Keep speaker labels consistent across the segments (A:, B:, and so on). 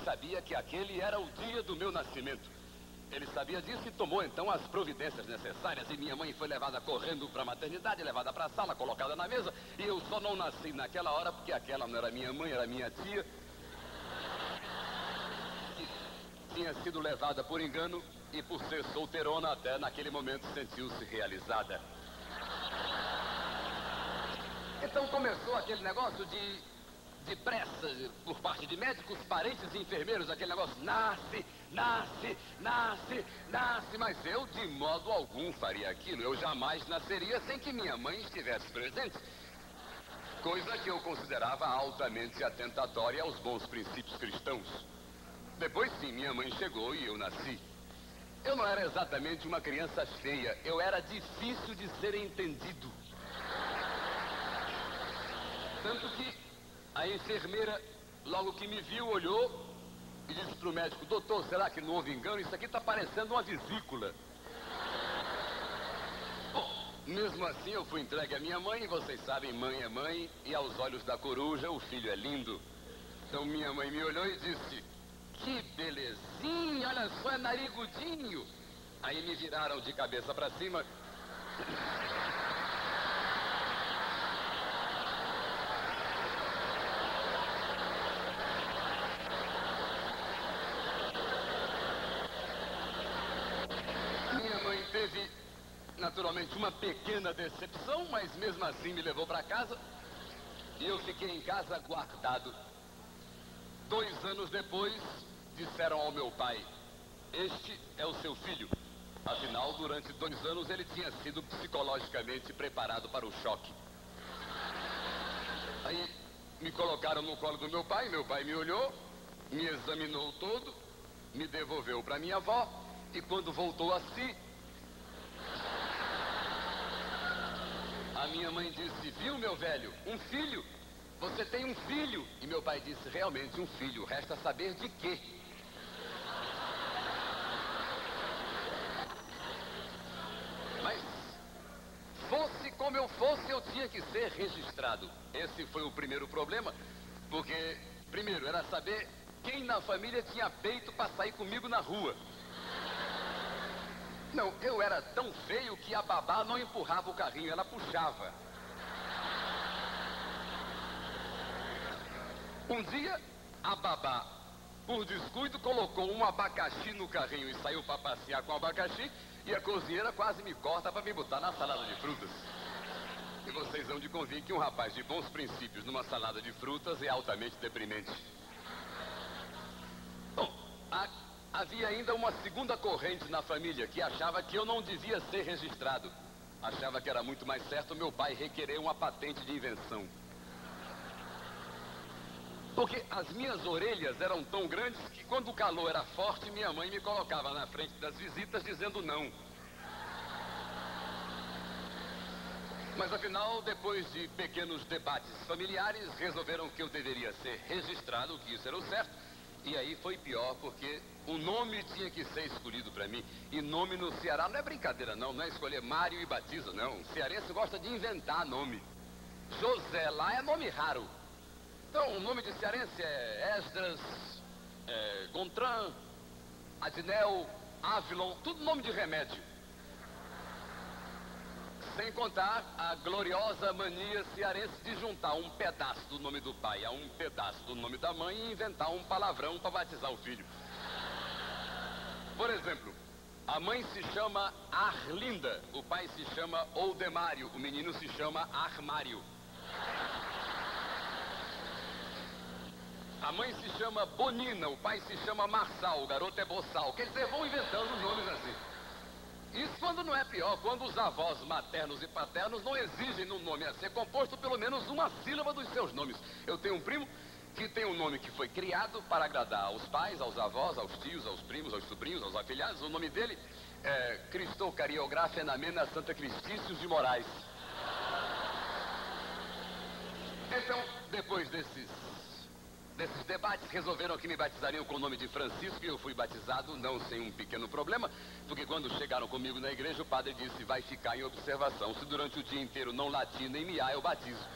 A: sabia que aquele era o dia do meu nascimento. Ele sabia disso e tomou então as providências necessárias. E minha mãe foi levada correndo para a maternidade, levada para a sala, colocada na mesa. E eu só não nasci naquela hora porque aquela não era minha mãe, era minha tia. Que tinha sido levada por engano e por ser solteirona até naquele momento sentiu-se realizada. Então começou aquele negócio de pressa por parte de médicos, parentes e enfermeiros, aquele negócio, nasce, nasce, nasce, nasce, mas eu de modo algum faria aquilo, eu jamais nasceria sem que minha mãe estivesse presente, coisa que eu considerava altamente atentatória aos bons princípios cristãos. Depois sim, minha mãe chegou e eu nasci. Eu não era exatamente uma criança feia, eu era difícil de ser entendido. Tanto que a enfermeira, logo que me viu, olhou e disse para o médico: doutor, será que não houve engano? Isso aqui está parecendo uma vesícula. Bom, mesmo assim eu fui entregue à minha mãe, e vocês sabem, mãe é mãe, e aos olhos da coruja o filho é lindo. Então minha mãe me olhou e disse: que belezinha, olha só, é narigudinho. Aí me viraram de cabeça para cima. Teve, naturalmente, uma pequena decepção, mas mesmo assim me levou para casa e eu fiquei em casa guardado. 2 anos depois, disseram ao meu pai: este é o seu filho. Afinal, durante 2 anos ele tinha sido psicologicamente preparado para o choque. Aí me colocaram no colo do meu pai me olhou, me examinou todo, me devolveu para minha avó e quando voltou a si, a minha mãe disse: viu, meu velho, um filho? Você tem um filho? E meu pai disse: realmente um filho, resta saber de quê. Mas, fosse como eu fosse, eu tinha que ser registrado. Esse foi o primeiro problema, porque, primeiro, era saber quem na família tinha peito para sair comigo na rua. Não, eu era tão feio que a babá não empurrava o carrinho, ela puxava. Um dia, a babá, por descuido, colocou um abacaxi no carrinho e saiu para passear com o abacaxi, e a cozinheira quase me corta para me botar na salada de frutas. E vocês vão de convir que um rapaz de bons princípios numa salada de frutas é altamente deprimente. Bom, havia ainda uma segunda corrente na família que achava que eu não devia ser registrado. Achava que era muito mais certo meu pai requerer uma patente de invenção. Porque as minhas orelhas eram tão grandes que quando o calor era forte, minha mãe me colocava na frente das visitas dizendo não. Mas afinal, depois de pequenos debates familiares, resolveram que eu deveria ser registrado, que isso era o certo. E aí foi pior, porque o nome tinha que ser escolhido para mim. E nome no Ceará não é brincadeira, não é escolher Mário e Batista, não. O cearense gosta de inventar nome. José lá é nome raro. Então o nome de cearense é Esdras, Gontran, Adnel, Avilon, tudo nome de remédio. Sem contar a gloriosa mania cearense de juntar um pedaço do nome do pai a um pedaço do nome da mãe e inventar um palavrão para batizar o filho. Por exemplo, a mãe se chama Arlinda, o pai se chama Oldemário, o menino se chama Armário. A mãe se chama Bonina, o pai se chama Marçal, o garoto é Boçal. Quer dizer, vão inventando os nomes assim. Isso quando não é pior, quando os avós maternos e paternos não exigem no nome a ser composto pelo menos uma sílaba dos seus nomes. Eu tenho um primo que tem um nome que foi criado para agradar aos pais, aos avós, aos tios, aos primos, aos sobrinhos, aos afilhados. O nome dele é Cristô Cariográfica Fenamena Santa Cristícios de Moraes. Então, depois desses debates, resolveram que me batizariam com o nome de Francisco e eu fui batizado, não sem um pequeno problema, porque quando chegaram comigo na igreja, o padre disse: vai ficar em observação, se durante o dia inteiro não latir nem miar, eu batizo.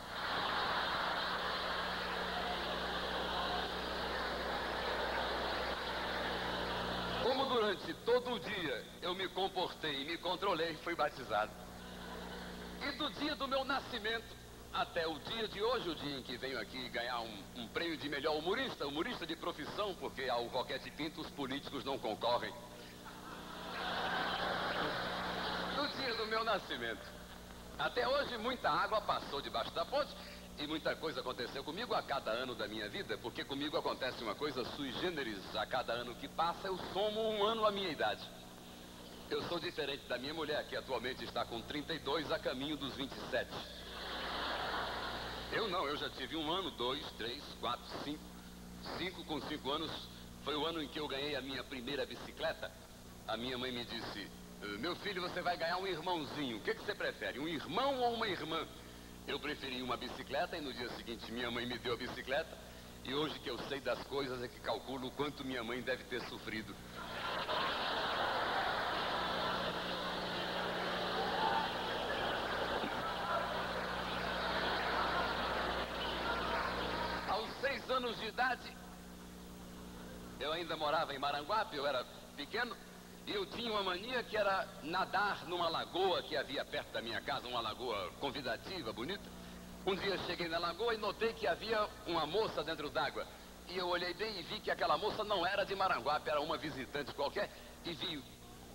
A: durante todo o dia eu me comportei, me controlei e fui batizado. E do dia do meu nascimento até o dia de hoje, o dia em que venho aqui ganhar um prêmio de melhor humorista de profissão, porque ao Roquete Pinto os políticos não concorrem. Do dia do meu nascimento até hoje, muita água passou debaixo da ponte e muita coisa aconteceu comigo a cada ano da minha vida, porque comigo acontece uma coisa sui generis. A cada ano que passa, eu somo um ano à minha idade. Eu sou diferente da minha mulher, que atualmente está com 32 a caminho dos 27. Eu não, eu já tive 1 ano, 2, 3, 4, 5. 5 com 5 anos foi o ano em que eu ganhei a minha primeira bicicleta. A minha mãe me disse: meu filho, você vai ganhar um irmãozinho. O que você prefere, um irmão ou uma irmã? Eu preferi uma bicicleta e no dia seguinte minha mãe me deu a bicicleta. E hoje que eu sei das coisas é que calculo o quanto minha mãe deve ter sofrido. Aos 6 anos de idade, eu ainda morava em Maranguape, eu era pequeno. E eu tinha uma mania que era nadar numa lagoa que havia perto da minha casa, uma lagoa convidativa, bonita. Um dia cheguei na lagoa e notei que havia uma moça dentro d'água. E eu olhei bem e vi que aquela moça não era de Maranguape, era uma visitante qualquer. E vi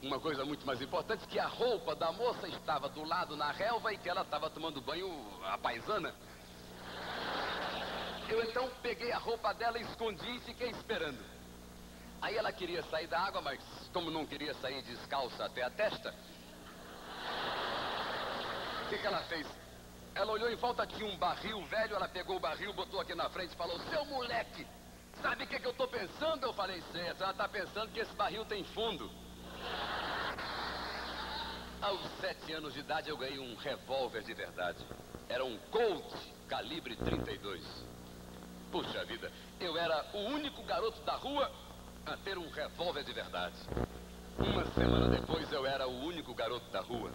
A: uma coisa muito mais importante, que a roupa da moça estava do lado na relva e que ela estava tomando banho à paisana. Eu então peguei a roupa dela, escondi e fiquei esperando. Aí ela queria sair da água, mas como não queria sair descalça até a testa, o que ela fez? Ela olhou em volta, tinha um barril velho, ela pegou o barril, botou aqui na frente e falou: seu moleque, sabe o que eu tô pensando? Eu falei: sei, a senhora tá pensando que esse barril tem fundo. Aos 7 anos de idade eu ganhei um revólver de verdade. Era um Colt calibre 32. Puxa vida, eu era o único garoto da rua a ter um revólver de verdade. Uma semana depois eu era o único garoto da rua.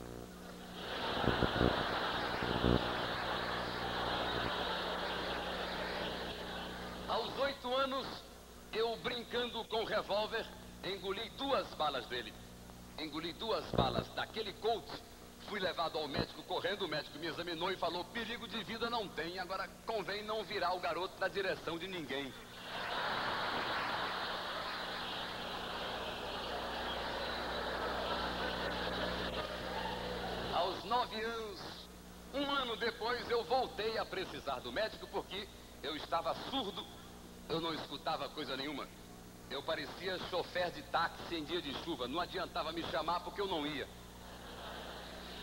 A: Aos 8 anos, eu brincando com o revólver, engoli 2 balas dele. Engoli 2 balas daquele Colt. Fui levado ao médico correndo, o médico me examinou e falou: perigo de vida não tem, agora convém não virar o garoto na direção de ninguém. Aos 9 anos, 1 ano depois, eu voltei a precisar do médico porque eu estava surdo, eu não escutava coisa nenhuma. Eu parecia chofer de táxi em dia de chuva, não adiantava me chamar porque eu não ia.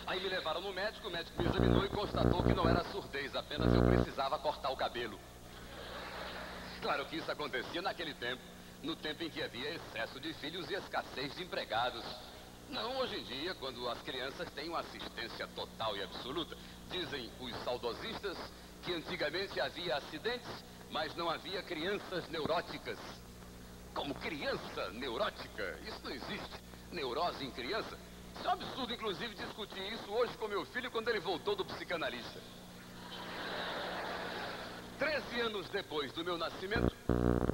A: Aí me levaram no médico, o médico me examinou e constatou que não era surdez, apenas eu precisava cortar o cabelo. Claro que isso acontecia naquele tempo, no tempo em que havia excesso de filhos e escassez de empregados. Não hoje em dia, quando as crianças têm uma assistência total e absoluta. Dizem os saudosistas que antigamente havia acidentes, mas não havia crianças neuróticas. Como criança neurótica? Isso não existe. Neurose em criança? Isso é um absurdo, inclusive, discutir isso hoje com meu filho quando ele voltou do psicanalista. 13 anos depois do meu nascimento,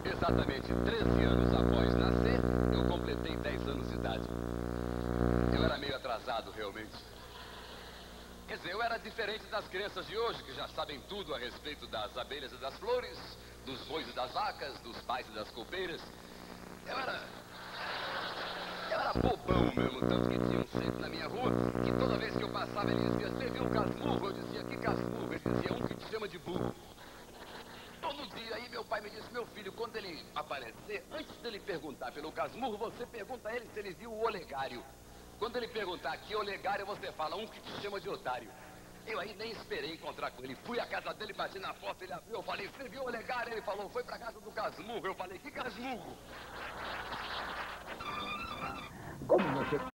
A: exatamente 13 anos após nascer, eu completei 10 anos de idade. Eu era meio atrasado, realmente. Quer dizer, eu era diferente das crianças de hoje, que já sabem tudo a respeito das abelhas e das flores, dos bois e das vacas, dos pais e das copeiras. Eu era bobão mesmo, tanto que tinha um sujeito na minha rua, que toda vez que eu passava ele dizia: você viu o casmurro? Eu dizia: que casmurro? Ele dizia: um que te chama de burro. Todo dia, aí meu pai me disse: meu filho, quando ele aparecer, antes dele perguntar pelo casmurro, você pergunta a ele se ele viu o olegário. Quando ele perguntar que olegário, você fala: um que te chama de otário. Eu aí nem esperei encontrar com ele. Fui à casa dele, bati na porta, ele abriu, eu falei: você viu o olegário? Ele falou: foi pra casa do casmurro. Eu falei: que casmurro? Como você